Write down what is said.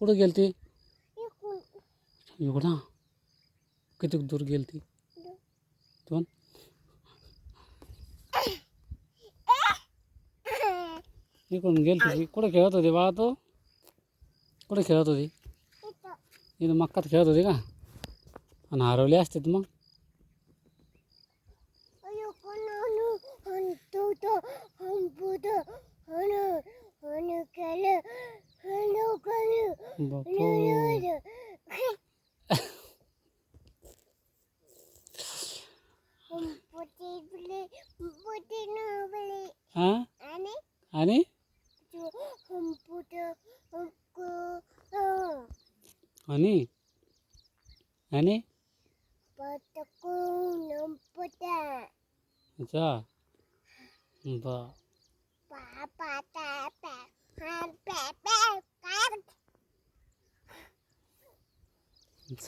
कुठं गेलती? इकडून एवढा किती दूर गेलती? दोन इकडून गेलती की कुठं खेळत होती बाळा तू? कुठे खेळत होती? इथं इथं मक्कात खेळत होती का? आणि हरवली असते मग? इकडून आणू आणतो तो आणतो आणू आणू केलं आणू केलं बापू पोटी बले पोटी न बले हां आणि आणि जो पोट आणि आणि पटकून पोटा अच्छा बा पापा पा हा पा पा चल